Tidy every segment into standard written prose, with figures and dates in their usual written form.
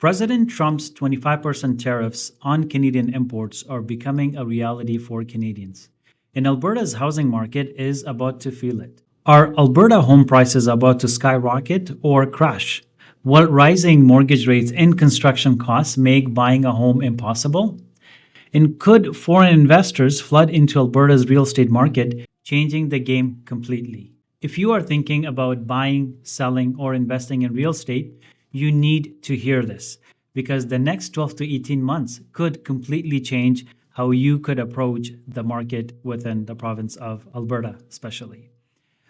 President Trump's 25% tariffs on Canadian imports are becoming a reality for Canadians. And Alberta's housing market is about to feel it. Are Alberta home prices about to skyrocket or crash? Will rising mortgage rates and construction costs make buying a home impossible? And could foreign investors flood into Alberta's real estate market, changing the game completely? If you are thinking about buying, selling, or investing in real estate, you need to hear this, because the next 12 to 18 months could completely change how you could approach the market within the province of Alberta, especially.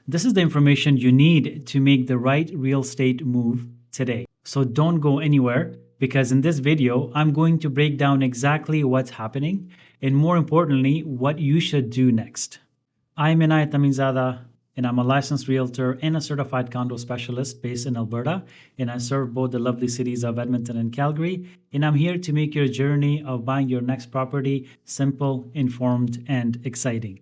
This is the information you need to make the right real estate move today. So don't go anywhere, because in this video, I'm going to break down exactly what's happening and, more importantly, what you should do next. I'm Enayat Aminzadah, and I'm a licensed realtor and a certified condo specialist based in Alberta, and I serve both the lovely cities of Edmonton and Calgary, and I'm here to make your journey of buying your next property simple, informed, and exciting.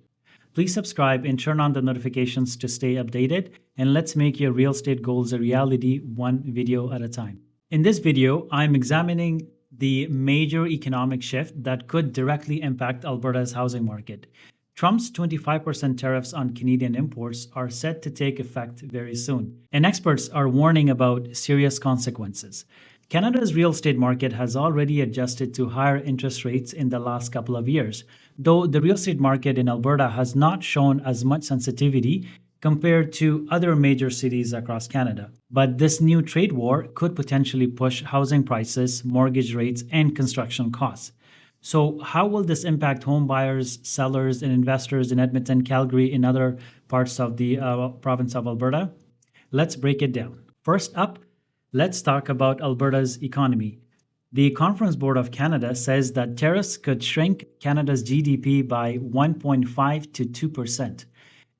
Please subscribe and turn on the notifications to stay updated, and let's make your real estate goals a reality one video at a time. In this video, I'm examining the major economic shift that could directly impact Alberta's housing market. Trump's 25% tariffs on Canadian imports are set to take effect very soon, and experts are warning about serious consequences. Canada's real estate market has already adjusted to higher interest rates in the last couple of years, though the real estate market in Alberta has not shown as much sensitivity compared to other major cities across Canada. But this new trade war could potentially push housing prices, mortgage rates, and construction costs. So how will this impact home buyers, sellers, and investors in Edmonton, Calgary, and other parts of the province of Alberta? Let's break it down. First up, let's talk about Alberta's economy. The Conference Board of Canada says that tariffs could shrink Canada's GDP by 1.5 to 2%.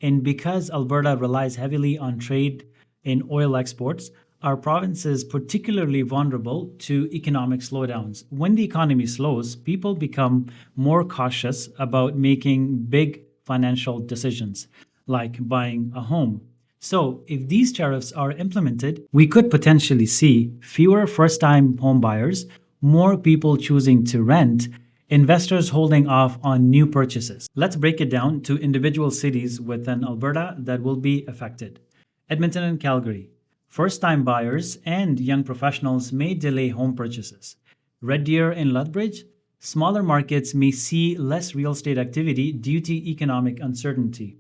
And because Alberta relies heavily on trade in oil exports, our province is particularly vulnerable to economic slowdowns. When the economy slows, people become more cautious about making big financial decisions, like buying a home. So if these tariffs are implemented, we could potentially see fewer first-time home buyers, more people choosing to rent, investors holding off on new purchases. Let's break it down to individual cities within Alberta that will be affected. Edmonton and Calgary. First-time buyers and young professionals may delay home purchases. Red Deer and Lethbridge, smaller markets may see less real estate activity due to economic uncertainty.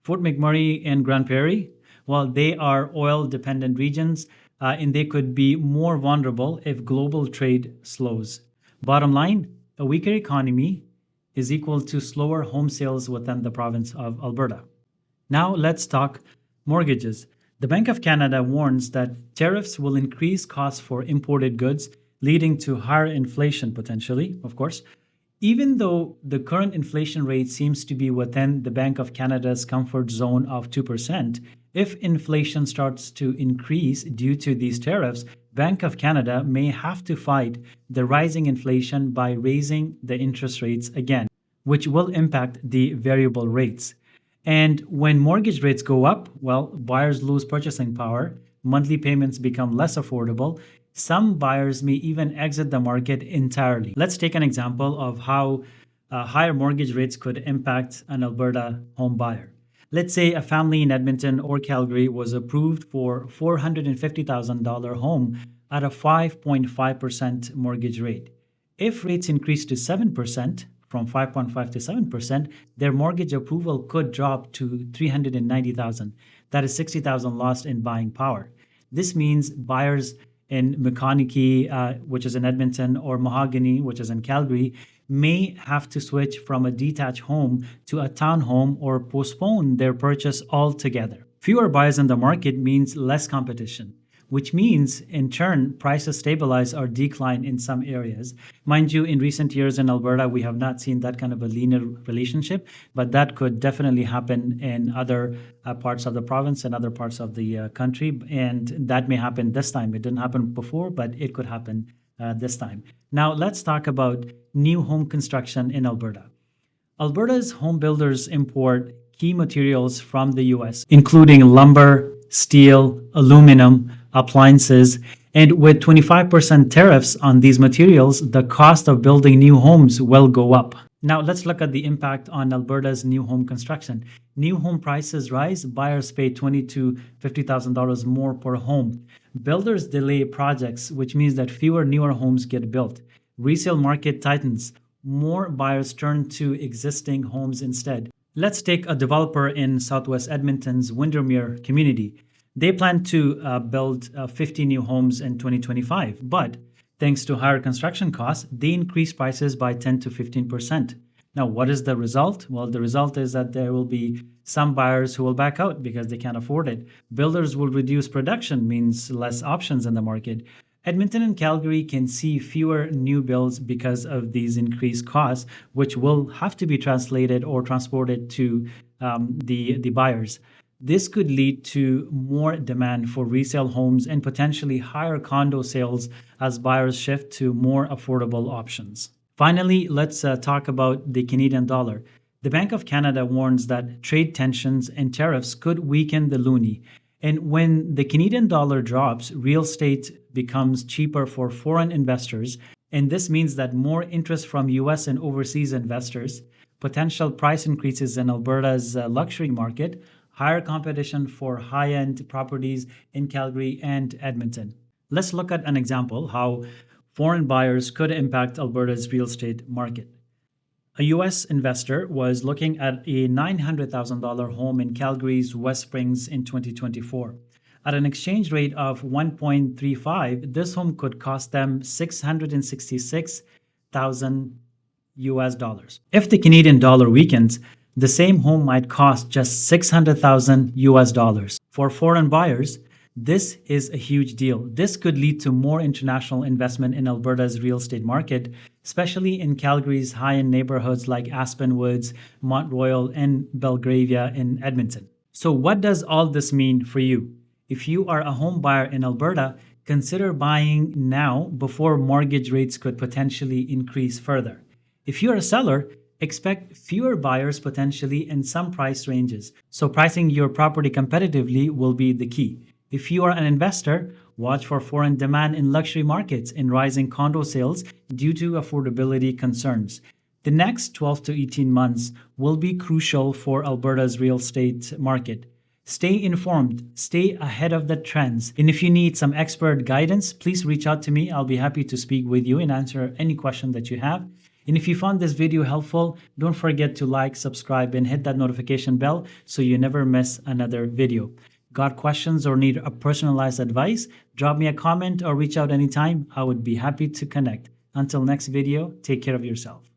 Fort McMurray and Grand Prairie, well, they are oil-dependent regions, and they could be more vulnerable if global trade slows. Bottom line, a weaker economy is equal to slower home sales within the province of Alberta. Now let's talk mortgages. The Bank of Canada warns that tariffs will increase costs for imported goods, leading to higher inflation potentially, of course. Even though the current inflation rate seems to be within the Bank of Canada's comfort zone of 2%, if inflation starts to increase due to these tariffs, Bank of Canada may have to fight the rising inflation by raising the interest rates again, which will impact the variable rates. And when mortgage rates go up, well, buyers lose purchasing power, monthly payments become less affordable. Some buyers may even exit the market entirely. Let's take an example of how higher mortgage rates could impact an Alberta home buyer. Let's say a family in Edmonton or Calgary was approved for $450,000 home at a 5.5% mortgage rate. If rates increase to 7%, from 5.5 to 7%, their mortgage approval could drop to $390,000. That is $60,000 lost in buying power. This means buyers in McConaughey, which is in Edmonton, or Mahogany, which is in Calgary, may have to switch from a detached home to a townhome or postpone their purchase altogether. Fewer buyers in the market means less competition, which means, in turn, prices stabilize or decline in some areas. Mind you, in recent years in Alberta, we have not seen that kind of a linear relationship, but that could definitely happen in other parts of the province and other parts of the country, and that may happen this time. It didn't happen before, but it could happen this time. Now, let's talk about new home construction in Alberta. Alberta's home builders import key materials from the US, including lumber, steel, aluminum, appliances, And with 25% tariffs on these materials, the cost of building new homes will go up. Now, let's look at the impact on Alberta's new home construction. New home prices rise, buyers pay $20,000 to $50,000 more per home. Builders delay projects, which means that fewer newer homes get built. Resale market tightens. More buyers turn to existing homes instead. Let's take a developer in Southwest Edmonton's Windermere community. They plan to build 50 new homes in 2025, but thanks to higher construction costs, they increase prices by 10 to 15%. Now, what is the result? Well, the result is that there will be some buyers who will back out because they can't afford it. Builders will reduce production, means less options in the market. Edmonton and Calgary can see fewer new builds because of these increased costs, which will have to be translated or transported to the buyers. This could lead to more demand for resale homes and potentially higher condo sales as buyers shift to more affordable options. Finally, let's talk about the Canadian dollar. The Bank of Canada warns that trade tensions and tariffs could weaken the loonie. And when the Canadian dollar drops, real estate becomes cheaper for foreign investors. And this means that more interest from US and overseas investors, potential price increases in Alberta's luxury market, higher competition for high-end properties in Calgary and Edmonton. Let's look at an example how foreign buyers could impact Alberta's real estate market. A US investor was looking at a $900,000 home in Calgary's West Springs in 2024. At an exchange rate of 1.35, this home could cost them $666,000 US dollars. If the Canadian dollar weakens, the same home might cost just $600,000 US dollars. For foreign buyers, this is a huge deal. This could lead to more international investment in Alberta's real estate market, especially in Calgary's high-end neighborhoods like Aspen Woods, Mont Royal, and Belgravia in Edmonton. So what does all this mean for you? If you are a home buyer in Alberta, consider buying now before mortgage rates could potentially increase further. If you're a seller, expect fewer buyers potentially in some price ranges. So pricing your property competitively will be the key. If you are an investor, watch for foreign demand in luxury markets and rising condo sales due to affordability concerns. The next 12 to 18 months will be crucial for Alberta's real estate market. Stay informed, stay ahead of the trends. And if you need some expert guidance, please reach out to me. I'll be happy to speak with you and answer any question that you have. And if you found this video helpful, don't forget to like, subscribe, and hit that notification bell so you never miss another video. Got questions or need a personalized advice? Drop me a comment or reach out anytime. I would be happy to connect. Until next video, take care of yourself.